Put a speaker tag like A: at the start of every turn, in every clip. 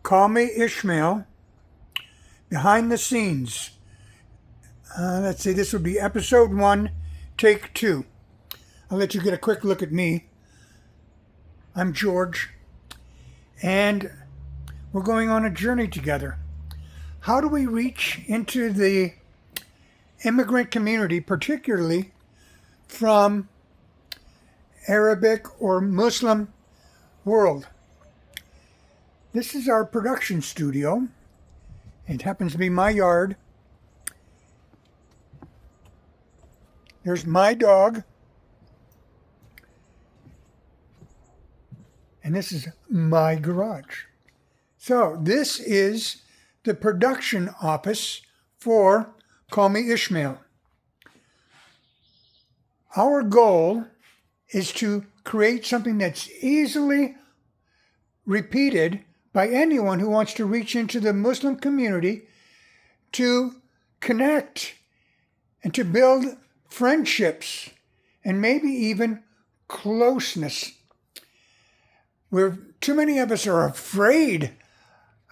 A: Call Me Ishmael, behind the scenes. Let's see, this would be episode 1, take 2. I'll let you get a quick look at me. I'm George, and we're going on a journey together. How do we reach into the immigrant community, particularly from Arabic or Muslim world? This is our production studio. It happens to be my yard. There's my dog. And this is my garage. So this is the production office for Call Me Ishmael. Our goal is to create something that's easily repeated by anyone who wants to reach into the Muslim community to connect and to build friendships and maybe even closeness. Too many of us are afraid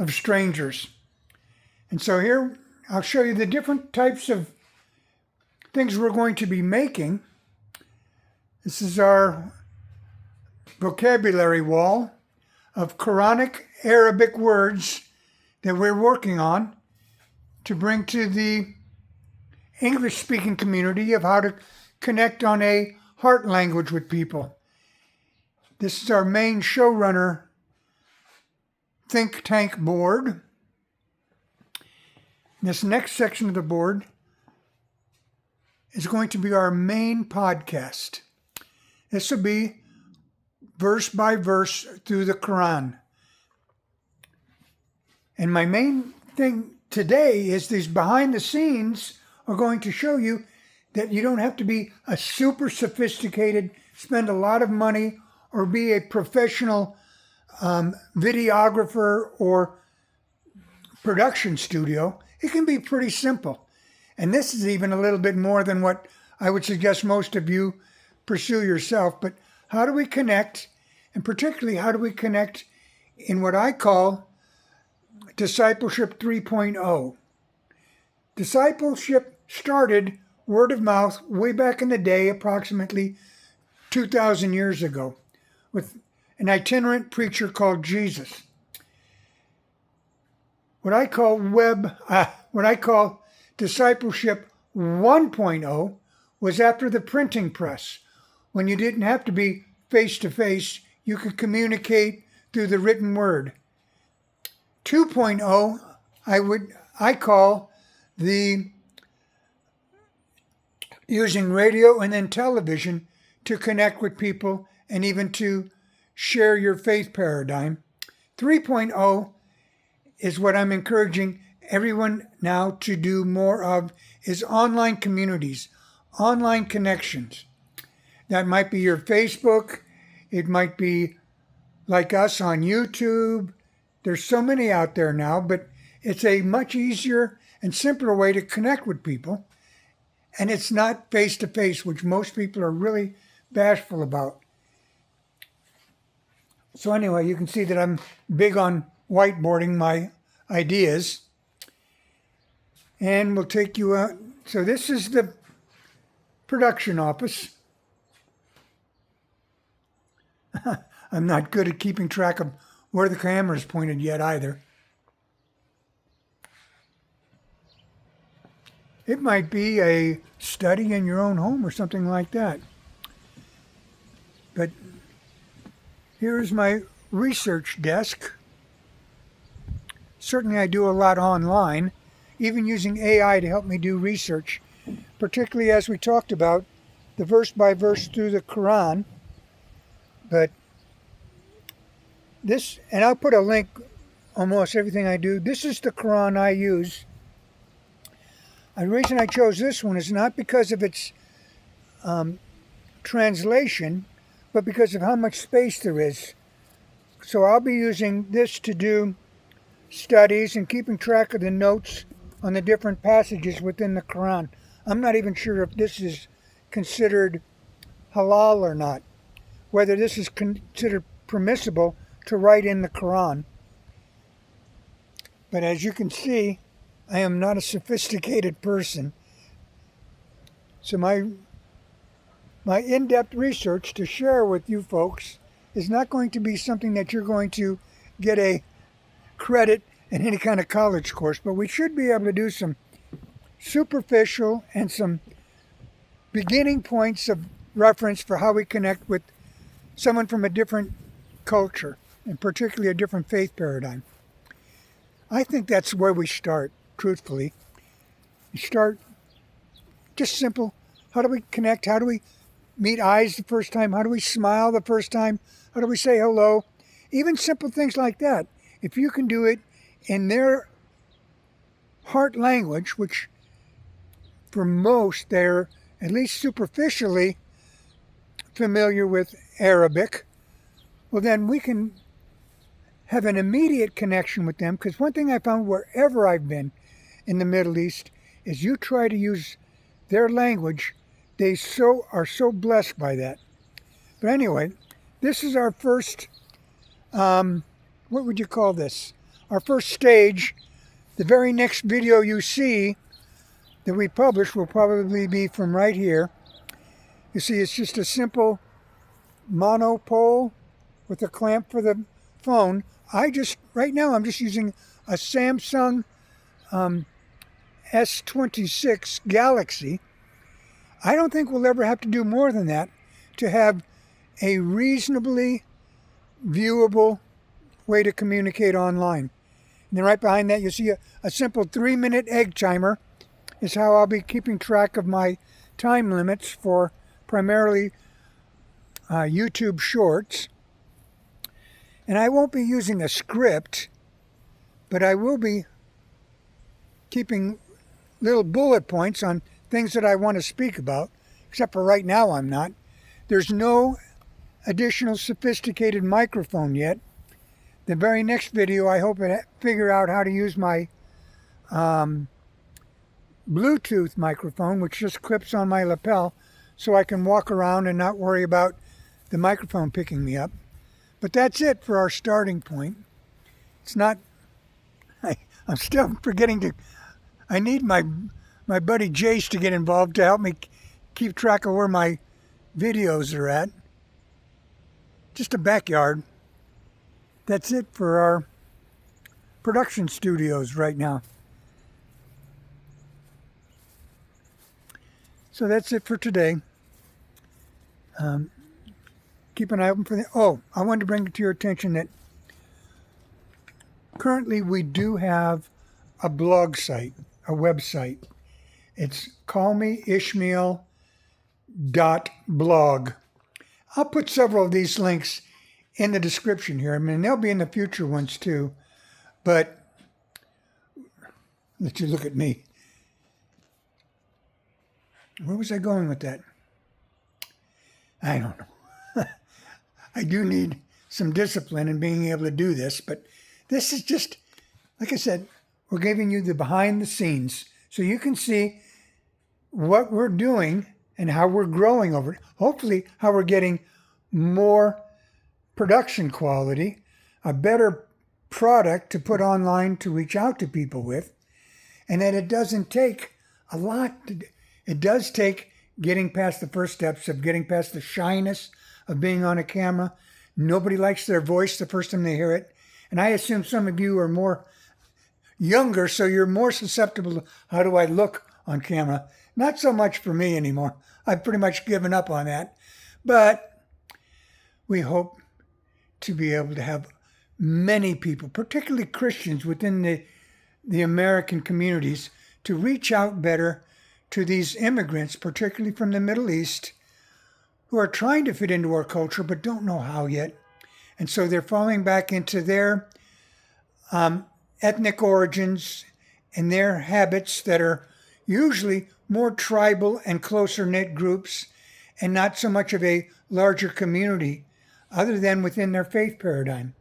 A: of strangers. And so here I'll show you the different types of things we're going to be making. This is our vocabulary wall of Quranic Arabic words that we're working on to bring to the English-speaking community of how to connect on a heart language with people. This is our main showrunner think tank board. This next section of the board is going to be our main podcast. This will be verse by verse through the Quran. And my main thing today is these behind the scenes are going to show you that you don't have to be a super sophisticated, spend a lot of money, or be a professional videographer or production studio. It can be pretty simple. And this is even a little bit more than what I would suggest most of you pursue yourself. But how do we connect? And particularly, how do we connect in what I call Discipleship 3.0? Discipleship started word of mouth way back in the day, approximately 2,000 years ago, with an itinerant preacher called Jesus. What I call Discipleship 1.0 was after the printing press, when you didn't have to be face-to-face, you could communicate through the written word. 2.0, I call the using radio and then television to connect with people and even to share your faith paradigm. 3.0 is what I'm encouraging everyone now to do more of, is online communities, online connections. That might be your Facebook. It might be like us on YouTube. There's so many out there now, but it's a much easier and simpler way to connect with people. And it's not face-to-face, which most people are really bashful about. So anyway, you can see that I'm big on whiteboarding my ideas. And we'll take you out. So this is the production office. I'm not good at keeping track of where the camera is pointed yet either. It might be a study in your own home or something like that. But here's my research desk. Certainly I do a lot online, even using AI to help me do research, particularly as we talked about the verse by verse through the Quran. But this, and I'll put a link almost everything I do. This is the Quran I use. The reason I chose this one is not because of its translation, but because of how much space there is. So I'll be using this to do studies and keeping track of the notes on the different passages within the Quran. I'm not even sure if this is considered halal or not, whether this is considered permissible to write in the Quran. But as you can see, I am not a sophisticated person. So my in-depth research to share with you folks is not going to be something that you're going to get a credit in any kind of college course, but we should be able to do some superficial and some beginning points of reference for how we connect with someone from a different culture, and particularly a different faith paradigm. I think that's where we start, truthfully. You start just simple. How do we connect? How do we meet eyes the first time? How do we smile the first time? How do we say hello? Even simple things like that. If you can do it in their heart language, which for most they're at least superficially familiar with Arabic, well then we can have an immediate connection with them. Because one thing I found wherever I've been in the Middle East is you try to use their language, they are so blessed by that. But anyway, this is our first, what would you call this? Our first stage. The very next video you see that we publish will probably be from right here. You see, it's just a simple monopole with a clamp for the phone. Right now I'm just using a Samsung S26 Galaxy. I don't think we'll ever have to do more than that to have a reasonably viewable way to communicate online. And then right behind that, you see a simple 3-minute egg timer is how I'll be keeping track of my time limits for primarily YouTube Shorts. And I won't be using a script, but I will be keeping little bullet points on things that I want to speak about, except for right now I'm not. There's no additional sophisticated microphone yet. The very next video, I hope to figure out how to use my Bluetooth microphone, which just clips on my lapel, so I can walk around and not worry about the microphone picking me up. But that's it for our starting point. It's not, I'm still forgetting to, I need my buddy Jace to get involved to help me keep track of where my videos are at. Just a backyard. That's it for our production studios right now. So that's it for today. Keep an eye open for the... Oh, I wanted to bring it to your attention that currently we do have a blog site, a website. It's callmeishmael.blog. I'll put several of these links in the description here. I mean, they'll be in the future ones too. But let you look at me. Where was I going with that? I don't know. I do need some discipline in being able to do this, but this is just, like I said, we're giving you the behind the scenes so you can see what we're doing and how we're growing over it. Hopefully, how we're getting more production quality, a better product to put online to reach out to people with, and that it doesn't take a lot. It does take getting past the first steps of getting past the shyness of being on a camera. Nobody likes their voice the first time they hear it. And I assume some of you are more younger, so you're more susceptible to how do I look on camera. Not so much for me anymore. I've pretty much given up on that. But we hope to be able to have many people, particularly Christians within the American communities, to reach out better to these immigrants, particularly from the Middle East, who are trying to fit into our culture but don't know how yet. And so they're falling back into their ethnic origins and their habits that are usually more tribal and closer-knit groups and not so much of a larger community other than within their faith paradigm.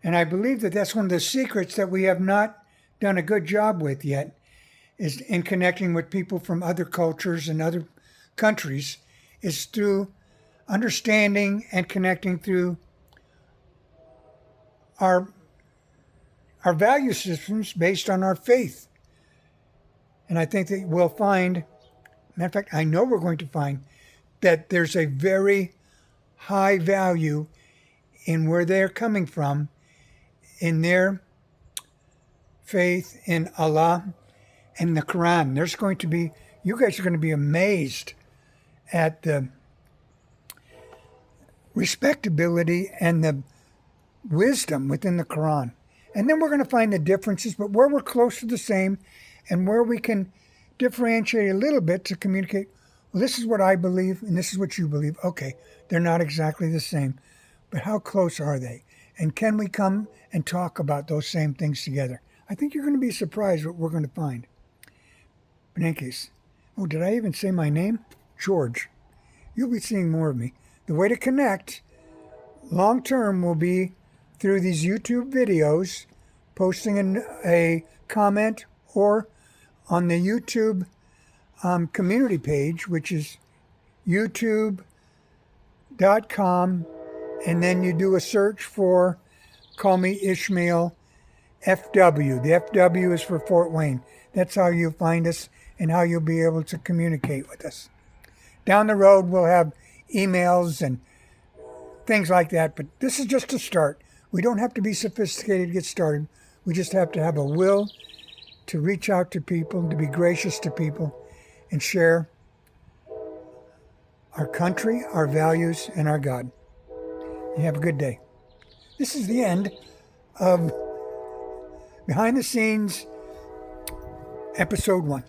A: And I believe that that's one of the secrets that we have not done a good job with yet, is in connecting with people from other cultures and other countries, is through understanding and connecting through our our value systems based on our faith. And I think that we'll find, matter of fact, I know we're going to find that there's a very high value in where they're coming from, in their faith in Allah and the Quran. There's going to be, you guys are going to be amazed at the respectability and the wisdom within the Quran. And then we're going to find the differences, but where we're close to the same and where we can differentiate a little bit to communicate, well, this is what I believe and this is what you believe. Okay, they're not exactly the same, but how close are they? And can we come and talk about those same things together? I think you're going to be surprised what we're going to find. But in any case, oh, did I even say my name? George. You'll be seeing more of me. The way to connect long term will be through these YouTube videos, posting a comment, or on the YouTube community page, which is youtube.com, and then you do a search for Call Me Ishmael FW. The FW is for Fort Wayne. That's how you'll find us and how you'll be able to communicate with us. Down the road, we'll have emails and things like that, but this is just a start. We don't have to be sophisticated to get started. We just have to have a will to reach out to people, to be gracious to people, and share our country, our values, and our God. You have a good day. This is the end of Behind the Scenes, Episode 1.